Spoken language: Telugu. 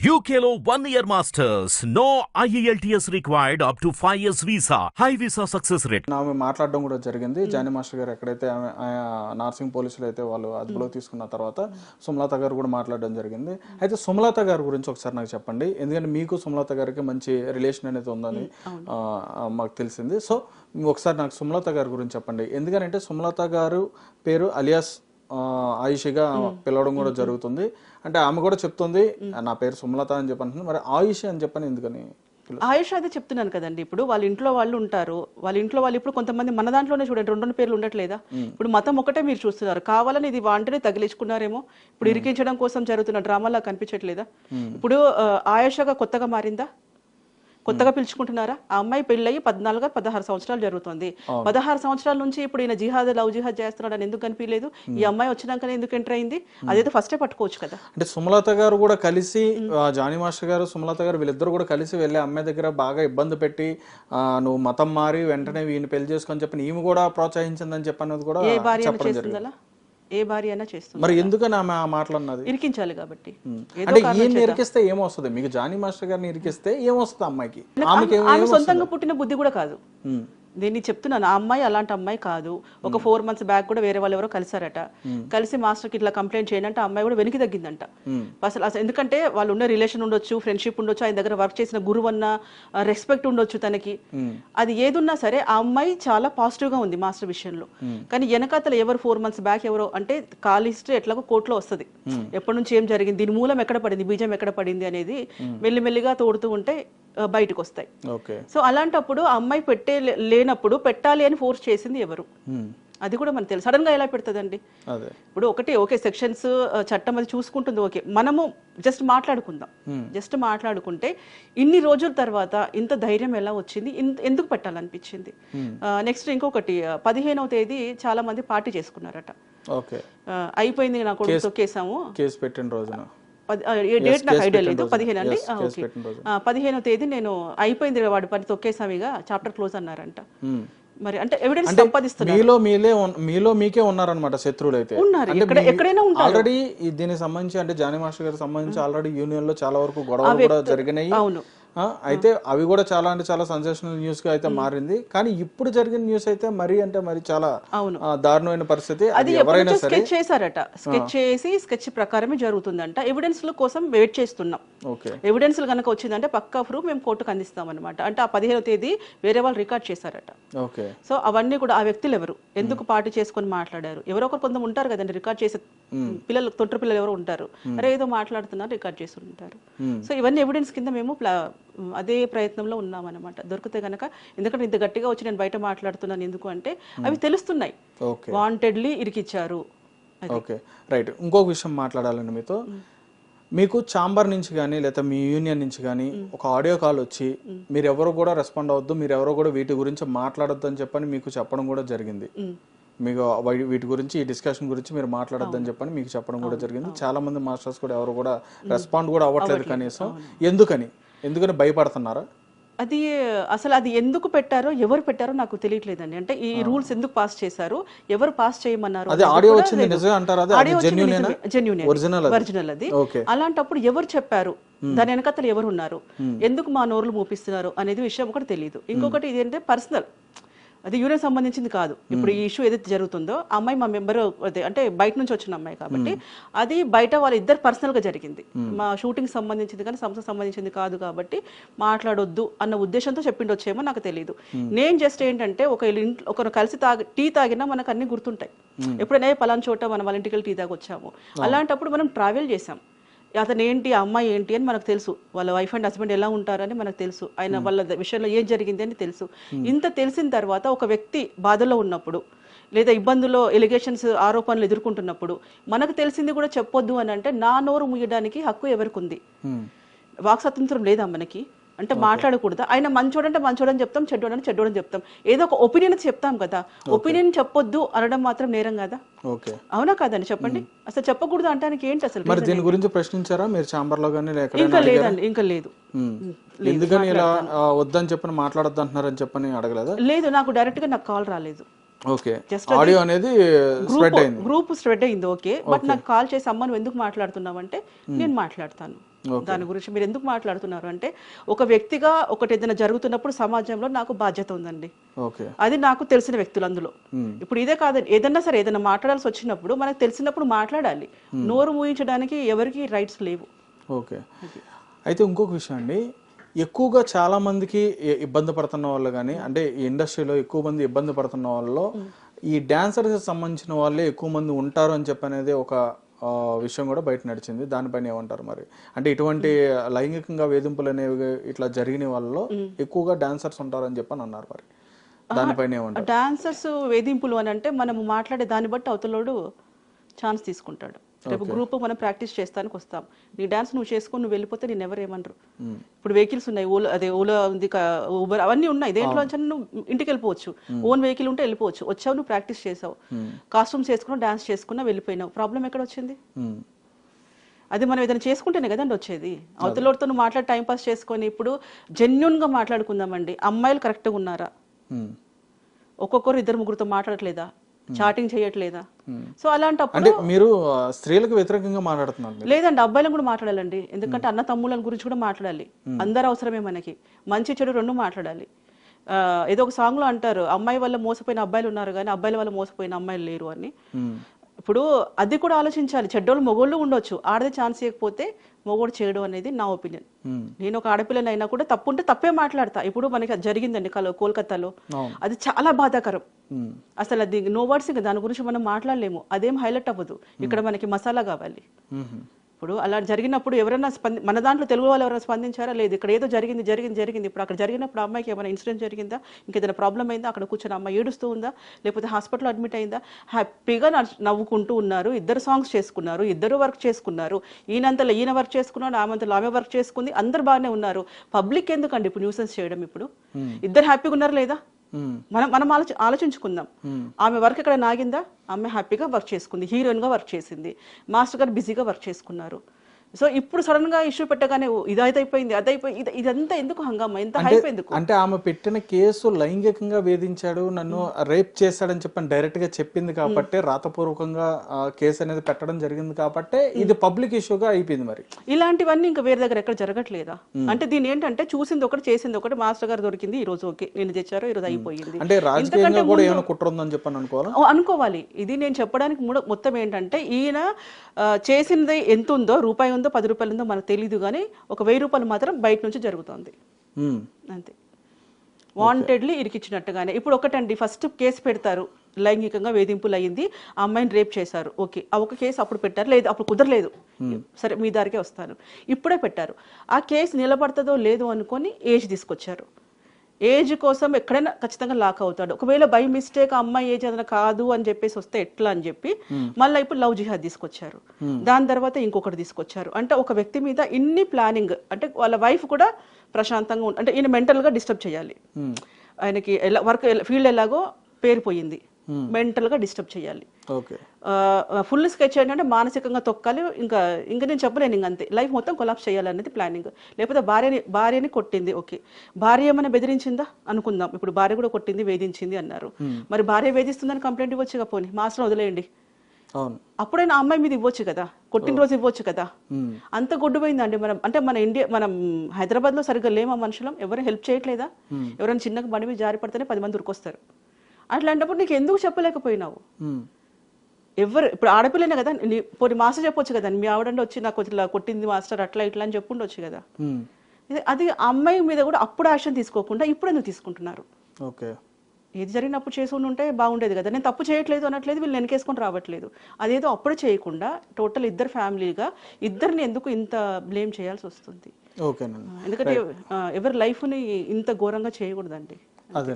UKLO 1 year masters. No IELTS required up to 5 years visa. High visa success rate. ఆమె మాట్లాడడం కూడా జరిగింది. జానీ మాస్టర్ గారు ఎక్కడైతే నార్సింగ్ పోలీసులు అయితే వాళ్ళు అదుపులోకి తీసుకున్న తర్వాత సుమలత గారు కూడా మాట్లాడడం జరిగింది. అయితే సుమలత గారి గురించి ఒకసారి నాకు చెప్పండి, ఎందుకంటే మీకు సుమలత గారికి మంచి రిలేషన్ అనేది ఉందని మాకు తెలిసింది. సో ఒకసారి నాకు సుమలత గారి గురించి చెప్పండి, ఎందుకంటే సుమలత గారు పేరు అలియాస్ ఆయుషిగా పిలవడం కూడా జరుగుతుంది. అంటే ఆమె కూడా చెప్తుంది నా పేరు సుమలత అని చెప్పంటుంది, మరి ఆయుషి అని చెప్పని ఎందుకని? ఆయుష్ అదే చెప్తున్నాను కదండి. ఇప్పుడు వాళ్ళ ఇంట్లో వాళ్ళు ఉంటారు, వాళ్ళ ఇంట్లో వాళ్ళు ఇప్పుడు కొంతమంది మన దాంట్లోనే చూడండి 2 పేర్లు ఉండట్లేదా? ఇప్పుడు మతం ఒకటే మీరు చూస్తున్నారు, కావాలని ఇది వాంటనే తగిలించుకున్నారేమో, ఇప్పుడు ఇరికించడం కోసం జరుగుతున్న డ్రామాలా కనిపించట్లేదా? ఇప్పుడు ఆయుషగా కొత్తగా మారిందా? కొత్తగా పిలుచుకుంటున్నారా? ఆ అమ్మాయి పెళ్ళయి 14-16 సంవత్సరాలు జరుగుతుంది. 16 సంవత్సరాల నుంచి ఇప్పుడు ఈయన లవ్ జిహాద్ చేస్తున్నాడు అని ఎందుకు కనిపించలేదు? ఈ అమ్మాయి వచ్చినాకనే ఎందుకు ఎంటర్ అయింది? అదేదో ఫస్టే పట్టుకోవచ్చు కదా. అంటే సుమలత గారు కూడా కలిసి, జానీ మాస్టర్ గారు సుమలత గారు వీళ్ళిద్దరు కూడా కలిసి వెళ్ళి అమ్మాయి దగ్గర బాగా ఇబ్బంది పెట్టి నువ్వు మతం మారి వెంటనే వీడిని పెళ్లి చేసుకొని చెప్పి ఈమె కూడా ప్రోత్సహించిందని చెప్పన్నది కూడా ఏ భార్య చేస్తుందా? ఏ భార్య అయినా చేస్తుంది. మరి ఎందుకని ఆమె ఆ మాటలన్నది? ఇరికించాలి కాబట్టి. అంటే ఈయన్ని ఇరికిస్తే ఏమొస్తుంది? మీకు జానీ మాస్టర్ గారిని ఇరికిస్తే ఏమొస్తుంది అమ్మాయికి? ఆమె సొంతంగా పుట్టిన బుద్ధి కూడా కాదు. నేను చెప్తున్నాను, ఆ అమ్మాయి అలాంటి అమ్మాయి కాదు. ఒక 4 months బ్యాక్ కూడా వేరే వాళ్ళు ఎవరో కలిసారట, కలిసి మాస్టర్కి ఇట్లా కంప్లైంట్ చేయండి, ఆ అమ్మాయి కూడా వెనక్కి తగ్గిందంట. అసలు ఎందుకంటే వాళ్ళు ఉన్న రిలేషన్ ఉండొచ్చు, ఫ్రెండ్షిప్ ఉండొచ్చు, ఆయన దగ్గర వర్క్ చేసిన గురువు అన్న రెస్పెక్ట్ ఉండొచ్చు తనకి. అది ఏదున్నా సరే ఆ అమ్మాయి చాలా పాజిటివ్ గా ఉంది మాస్టర్ విషయంలో. కానీ వెనకాతల ఎవరు 4 months బ్యాక్ ఎవరో అంటే కాల్ హిస్టరీ ఎట్లాగో కోర్టులో వస్తుంది, ఎప్పటి నుంచి ఏం జరిగింది, దీని మూలం ఎక్కడ పడింది, బీజం ఎక్కడ పడింది అనేది మెల్లిమెల్లిగా తోడుతూ ఉంటే బయటకు వస్తాయి. సో అలాంటప్పుడు ఆ అమ్మాయి లేనప్పుడు పెట్టాలి అని ఫోర్స్ చేసింది ఎవరు? అది కూడా మనకు తెలుసు. సడన్ గా ఎలా పెడుతుందండి? ఇప్పుడు ఓకే సెక్షన్స్ చట్టం అది చూసుకుంటుంది, ఓకే, మనము జస్ట్ మాట్లాడుకుందాం. జస్ట్ మాట్లాడుకుంటే ఇన్ని రోజుల తర్వాత ఇంత ధైర్యం ఎలా వచ్చింది, ఎందుకు పెట్టాలనిపించింది? నెక్స్ట్ ఇంకొకటి 15వ తేదీ చాలా మంది పార్టీ చేసుకున్నారట. అయిపోయింది, నా కొడుకు తొక్కేసాము కేసు పెట్టిన రోజున, డేట్ నాకు ఐడియా లేదు, 15 అండి. 15వ తేదీ నేను అయిపోయింది వాడి పని తొక్కేసాం, ఇక చాప్టర్ క్లోజ్ అన్నారంట. మరి అంటే ఎవిడెన్స్ సంపాదిస్తున్నారు. మీలో మీకే ఉన్నారనమాట శత్రువులు అయితే ఉన్నారు, ఎక్కడైనా ఉంటారు. ఆల్రెడీ దీనికి సంబంధించి అంటే జానీ మాస్టర్ గారికి సంబంధించి ఆల్రెడీ యూనియన్ లో చాలా వరకు గొడవలు కూడా జరిగినాయి. అవును, అయితే అవి కూడా చాలా అంటే చాలా సెన్సేషనల్ న్యూస్ గా అయితే మారింది. కానీ ఇప్పుడు జరిగిన న్యూస్ అయితే మరి అంటే మరి చాలా దారుణమైన పరిస్థితి. అది ఎవరైనా స్కెచ్ చేశారట, స్కెచ్ చేసి స్కెచ్ ప్రకారమే జరుగుతుందంట. ఎవిడెన్స్ కోసం వెయిట్ చేస్తున్నాం. ఎవిడెన్స్ కనుక వచ్చిందంటే పక్కా ప్రూఫ్ మేము కోర్టుకు అందిస్తాం అనమాట. అంటే ఆ 15వ తేదీ వేరే వాళ్ళు రికార్డ్ చేశారట. సో అవన్నీ కూడా ఆ వ్యక్తులు ఎవరు, ఎందుకు పార్టీ చేసుకొని మాట్లాడారు, ఎవరో ఒకరు కొంత ఉంటారు కదండి రికార్డ్ చేసే పిల్లలు, తొట్టు పిల్లలు ఎవరు ఉంటారు, అరే ఏదో మాట్లాడుతున్నారు రికార్డ్ చేసి ఉంటారు. సో ఇవన్నీ ఎవిడెన్స్ కింద మేము అదే ప్రయత్నంలో ఉన్నామన్నమాట. దొరికితే గనక, ఎందుకంటే ఇంత గట్టిగా వచ్చి నేను బయట మాట్లాడుతున్నాను ఎందుకు అంటే అవి తెలుస్తున్నాయి, వాంటెడ్లీ ఇరికిచ్చారు. Okay, right. ఇంకొక విషయం మాట్లాడాలండి మీతో. మీకు ఛాంబర్ నుంచి కానీ లేదా మీ యూనియన్ నుంచి కానీ ఒక ఆడియో కాల్ వచ్చి మీరు ఎవరు కూడా రెస్పాండ్ అవ్వద్దు, మీరు ఎవరో కూడా వీటి గురించి మాట్లాడొద్దు అని చెప్పని మీకు చెప్పడం కూడా జరిగింది. మీకు వీటి గురించి, ఈ డిస్కషన్ గురించి మీరు మాట్లాడొద్దని చెప్పని మీకు చెప్పడం కూడా జరిగింది. చాలా మంది మాస్టర్స్ కూడా ఎవరు కూడా రెస్పాండ్ కూడా అవ్వట్లేదు కనీసం. ఎందుకని భయపడుతున్నారా? అసలు అది ఎందుకు పెట్టారో, ఎవరు పెట్టారో నాకు తెలియట్లేదండి. అంటే ఈ రూల్స్ ఎందుకు పాస్ చేశారు, ఎవరు పాస్ చేయమన్నారు, ఒరిజినల్ అది. అలాంటప్పుడు ఎవరు చెప్పారు, దాని వెనకతలు ఎవరు ఉన్నారు, ఎందుకు మా నోరులు మూపిస్తున్నారు అనేది విషయం ఒకటి తెలియదు. ఇంకొకటి ఇదేంటే పర్సనల్, అది యూనియన్ సంబంధించింది కాదు. ఇప్పుడు ఈ ఇష్యూ ఏదైతే జరుగుతుందో ఆ అమ్మాయి మా మెంబర్ అంటే బయట నుంచి వచ్చిన అమ్మాయి కాబట్టి అది బయట వాళ్ళ ఇద్దరు పర్సనల్ గా జరిగింది. మా షూటింగ్ సంబంధించింది కానీ సంస్థ సంబంధించింది కాదు కాబట్టి మాట్లాడొద్దు అన్న ఉద్దేశంతో చెప్పిండొచ్చేమో నాకు తెలియదు. నేను జస్ట్ ఏంటంటే ఒకరు కలిసి టీ తాగినా మనకు అన్ని గుర్తుంటాయి. ఎప్పుడైనా పలానా చోట మనం వాళ్ళ ఇంటికి టీ తాగి వచ్చాము, అలాంటప్పుడు మనం ట్రావెల్ చేసాం, అతను ఏంటి, ఆ అమ్మాయి ఏంటి అని మనకు తెలుసు, వాళ్ళ వైఫ్ అండ్ హస్బెండ్ ఎలా ఉంటారని మనకు తెలుసు, ఆయన వాళ్ళ విషయంలో ఏం జరిగింది అని తెలుసు. ఇంత తెలిసిన తర్వాత ఒక వ్యక్తి బాధలో ఉన్నప్పుడు లేదా ఇబ్బందుల్లో ఎలిగేషన్స్, ఆరోపణలు ఎదుర్కొంటున్నప్పుడు మనకు తెలిసింది కూడా చెప్పొద్దు అని అంటే నా నోరు ముయ్యడానికి హక్కు ఎవరికి ఉంది? వాక్ స్వాతంత్రం లేదా మనకి? అంటే మాట్లాడకూడదా? ఆయన మంచోడంటే మంచోడని చెప్తాం, చెడ్డోడని చెడ్డోడని చెప్తాం, ఏదో ఒక ఒపీనియన్ చెప్తాం కదా. ఒపీనియన్ చెప్పొద్దు అనడం మాత్రం నేరం కదా? అవునా కాదండి చెప్పండి? అసలు చెప్పకూడదు అంటానికి ఏంటి అసలు? మరి దీని గురించి ప్రశ్నించారా మీరు ఛాంబర్ లో గానీ? ఇంకా లేదండి, ఇంకా లేదు. ఎందుకని ఇలా వద్దని చెప్పని మాట్లాడొద్దు అంటున్నారని చెప్పని అడగలేదా? లేదు, నాకు డైరెక్ట్ గా నాకు కాల్ రాలేదు. ఓకే, Just ఆడియో అనేది స్ప్రెడ్ అయింది. గ్రూప్ స్ప్రెడ్ అయింది ఓకే, బట్ నాకు కాల్ చేసి అమ్మ నువ్వు ఎందుకు మాట్లాడుతున్నావు అంటే నేను మాట్లాడతాను దాని గురించి. మీరు ఎందుకు మాట్లాడుతున్నారు అంటే ఒక వ్యక్తిగా ఒకటి ఏదైనా జరుగుతున్నప్పుడు సమాజంలో నాకు బాధ్యత ఉందండి, ఓకే, అది నాకు తెలిసిన వ్యక్తులు అందులో. ఇప్పుడు ఇదే కాదు, ఏదన్నా సరే ఏదైనా మాట్లాడాల్సి వచ్చినప్పుడు మనకు తెలిసినప్పుడు మాట్లాడాలి. నోరు మూయించడానికి ఎవరికి రైట్స్ లేవు. ఓకే. అయితే ఇంకొక విషయం అండి, ఎక్కువగా చాలా మందికి ఇబ్బంది పడుతున్న వాళ్ళు కానీ, అంటే ఈ ఇండస్ట్రీలో ఎక్కువ మంది ఇబ్బంది పడుతున్న వాళ్ళలో ఈ డాన్సర్స్ సంబంధించిన వాళ్ళే ఎక్కువ మంది ఉంటారు అని చెప్పి అనేది ఒక విషయం కూడా బయట నడిచింది. దానిపైన ఏమంటారు మరి? అంటే ఇటువంటి లైంగికంగా వేధింపులు అనేవి ఇట్లా జరిగిన వాళ్ళలో ఎక్కువగా డాన్సర్స్ ఉంటారని చెప్పని అన్నారు. మరి దానిపైన ఏమంటారు? డాన్సర్స్ వేధింపులు అని అంటే మనము మాట్లాడే దాన్ని బట్టి అవతలోడు ఛాన్స్ తీసుకుంటాడు. రేపు గ్రూప్ మనం ప్రాక్టీస్ చేస్తానికి వస్తాం, నీ డాన్స్ నువ్వు చేసుకొని నువ్వు వెళ్ళిపోతే నేను ఎవరు ఏమనరు. ఇప్పుడు వెహికల్స్ ఉన్నాయి, ఓలా ఉంది, ఊబర్ అవన్నీ ఉన్నాయి, దేంట్లో నువ్వు ఇంటికి వెళ్ళిపోవచ్చు. ఓన్ వెహికల్ ఉంటే వెళ్ళిపోవచ్చు. వచ్చావు, నువ్వు ప్రాక్టీస్ చేసావు, కాస్ట్యూమ్స్ వేసుకున్నావు, డాన్స్ చేసుకున్నా, వెళ్ళిపోయినావు. ప్రాబ్లం ఎక్కడ వచ్చింది? అది మనం ఏదైనా చేసుకుంటేనే కదండి వచ్చేది. అవతలతో నువ్వు మాట్లాడి టైంపాస్ చేసుకొని, ఇప్పుడు జెన్యున్గా మాట్లాడుకుందామండి. అమ్మాయిలు కరెక్ట్గా ఉన్నారా? ఒక్కొక్కరు ఇద్దరు ముగ్గురితో మాట్లాడట్లేదా? చాటింగ్ చేయట్లేదా? సో అలాంటప్పుడు అంటే మీరు స్త్రీలకు వ్యతిరేకంగా మాట్లాడుతున్నారు? లేదండి, అబ్బాయిలను కూడా మాట్లాడాలండి. ఎందుకంటే అన్న తమ్ముళ్ళ గురించి కూడా మాట్లాడాలి. అందరు అవసరమే మనకి, మంచి చెడు రెండు మాట్లాడాలి. ఏదో ఒక సాంగ్ లో అంటారు, అమ్మాయి వల్ల మోసపోయిన అబ్బాయిలు ఉన్నారు కానీ అబ్బాయిల వల్ల మోసపోయిన అమ్మాయిలు లేరు అని. ఇప్పుడు అది కూడా ఆలోచించాలి. చెడ్డోళ్ళు మొగోళ్ళు ఉండొచ్చు, ఆడదే ఛాన్స్ ఇవ్వకపోతే మొగోడు చేయడం అనేది నా ఒపీనియన్. నేను ఒక ఆడపిల్లని అయినా కూడా తప్పుంటే తప్పే మాట్లాడతా. ఇప్పుడు మనకి అది జరిగిందండి కోల్కతాలో, అది చాలా బాధాకరం. అసలు అది నో వర్డ్స్, ఇంకా దాని గురించి మనం మాట్లాడలేము. అదేం హైలైట్ అవ్వదు. ఇక్కడ మనకి మసాలా కావాలి. ఇప్పుడు అలా జరిగినప్పుడు ఎవరైనా మన దాంట్లో తెలుగు వాళ్ళు ఎవరైనా స్పందించారా? లేదు. ఇక్కడ ఏదో జరిగింది. ఇప్పుడు అక్కడ జరిగినప్పుడు అమ్మాయికి ఏమైనా ఇన్సిడెంట్ జరిగిందా? ఇంకేదైనా ప్రాబ్లం అయిందా? అక్కడ కూర్చొని అమ్మాయి ఏడుస్తూ ఉందా? లేకపోతే హాస్పిటల్లో అడ్మిట్ అయిందా? హ్యాపీగా నవ్వుకుంటూ ఉన్నారు, ఇద్దరు సాంగ్స్ చేసుకున్నారు, ఇద్దరు వర్క్ చేసుకున్నారు. ఈయనంతలో ఈయన వర్క్ చేసుకున్నాడు, ఆమె వర్క్ చేసుకుంది, అందరు బాగానే ఉన్నారు. పబ్లిక్ ఎందుకండి ఇప్పుడు న్యూసెన్స్ చేయడం? ఇప్పుడు ఇద్దరు హ్యాపీగా ఉన్నారు లేదా? మనం ఆలోచించుకుందాం. ఆమె వర్క్ ఇక్కడ నాగిందా? ఆమె హ్యాపీగా వర్క్ చేసుకుంది, హీరోయిన్ గా వర్క్ చేసింది, మాస్టర్ గారు బిజీగా వర్క్ చేసుకున్నారు. సో ఇప్పుడు సడన్ గా ఇష్యూ పెట్టగానే ఇదైపోయింది, అదైపోయింది, ఇదంతా ఎందుకు హంగామా? ఎంత హైప్ ఎందుకు? అంటే ఆమె పెట్టిన కేసు లైంగికంగా వేధించాడు, నన్ను రేప్ చేశాడని చెప్పని డైరెక్ట్ గా చెప్పింది కాబట్టి, రాతపూర్వకంగా కేసు అనేది పెట్టడం జరిగింది కాబట్టి ఇది పబ్లిక్ ఇష్యూగా అయిపోయింది. మరి ఇలాంటివన్నీ ఇంకా వేరే దగ్గర ఎక్కడ జరగట్లేదా? అంటే దీని ఏంటంటే చూసింది ఒకటి, చేసింది ఒకటి. మాస్టర్ గారు దొరికింది, ఈ రోజు ఓకే, నేను తెచ్చారో ఈ రోజు అయిపోయింది. అంటే రాజకీయంగా కూడా ఏమైనా కుట్ర ఉందని చెప్పని అనుకోవాలి. ఇది నేను చెప్పడానికి మొత్తం ఏంటంటే, ఈయన చేసింది ఎంత ఉందో, రూపాయి ఉందో 10 రూపాయలు ఉందో మనకు తెలియదు, కానీ ఒక 1000 రూపాయలు మాత్రం బయట నుంచి జరుగుతుంది అంతే. వాంటెడ్లీ ఇరికిచ్చినట్టుగానే. ఇప్పుడు ఒకటండి, ఫస్ట్ కేసు పెడతారు, లైంగికంగా వేధింపులు అయ్యింది, ఆ అమ్మాయిని రేప్ చేశారు, ఓకే, ఆ ఒక కేసు అప్పుడు పెట్టారు, లేదు అప్పుడు కుదరలేదు, సరే మీ దారికే వస్తాను, ఇప్పుడే పెట్టారు. ఆ కేసు నిలబడుతుందో లేదో అనుకొని ఏజ్ తీసుకొచ్చారు. ఏజ్ కోసం ఎక్కడైనా ఖచ్చితంగా లాక్ అవుతాడు. ఒకవేళ బై మిస్టేక్ అమ్మాయి ఏజ్ ఏదైనా కాదు అని చెప్పేసి వస్తే ఎట్లా అని చెప్పి మళ్ళీ ఇప్పుడు లవ్ జిహాద్ తీసుకొచ్చారు. దాని తర్వాత ఇంకొకటి తీసుకొచ్చారు. అంటే ఒక వ్యక్తి మీద ఇన్ని ప్లానింగ్, అంటే వాళ్ళ వైఫ్ కూడా ప్రశాంతంగా అంటే ఈయన మెంటల్ గా డిస్టర్బ్ చేయాలి. ఆయనకి వర్క్ ఫీల్డ్ ఎలాగో పేరుపోయింది, మెంటల్ గా డిస్టర్బ్ చేయాలి. ఫుల్ స్కెచ్ ఏంటంటే మానసికంగా తొక్కాలి. ఇంకా నేను చెప్పలేను, ఇంక అంతే. లైఫ్ మొత్తం కొలాప్స్ చేయాలనేది ప్లానింగ్. లేకపోతే భార్యని కొట్టింది, ఓకే, భార్య ఏమైనా బెదిరించిందా అనుకుందాం. ఇప్పుడు భార్య కూడా కొట్టింది, వేధించింది అన్నారు. మరి భార్య వేధిస్తుందని కంప్లైంట్ ఇవ్వచ్చు, పోనీ మాస్టర్ వదిలేయండి, అప్పుడైనా అమ్మాయి మీద ఇవ్వచ్చు కదా, కొట్టిన రోజు ఇవ్వచ్చు కదా. అంత గొడ్డుపోయిందండి మనం. అంటే మనం హైదరాబాద్ లో సరిగ్గా లేమా మనుషులం? ఎవరు హెల్ప్ చేయట్లేదా? ఎవరైనా చిన్నగా బండి మీద జారి పడితేనే 10 మంది ఉరికొస్తారు. అట్లాంటప్పుడు నీకు ఎందుకు చెప్పలేకపోయినావు? ఎవరు ఇప్పుడు ఆడపిల్లనే కదా, పోనీ మాస్టర్ చెప్పొచ్చు కదా, మీ ఆవిడంటే వచ్చి నాకు ఇట్లా కొట్టింది మాస్టర్ అట్లా ఇట్లా అని చెప్పుండొచ్చు కదా. అది అమ్మాయి మీద కూడా అప్పుడు యాక్షన్ తీసుకోకుండా ఇప్పుడు ఎందుకు తీసుకుంటున్నారు? ఏది జరిగినప్పుడు చేసి ఉంటే బాగుండేది కదా. నేను తప్పు చేయట్లేదు అనట్లేదు, వీళ్ళు వెనకేసుకొని రావట్లేదు. అదేదో అప్పుడు చేయకుండా టోటల్ ఇద్దరు ఫ్యామిలీగా ఇద్దరిని ఎందుకు ఇంత బ్లేమ్ చేయాల్సి వస్తుంది? ఎందుకంటే ఎవరి లైఫ్ని ఇంత ఘోరంగా చేయకూడదండి. అదే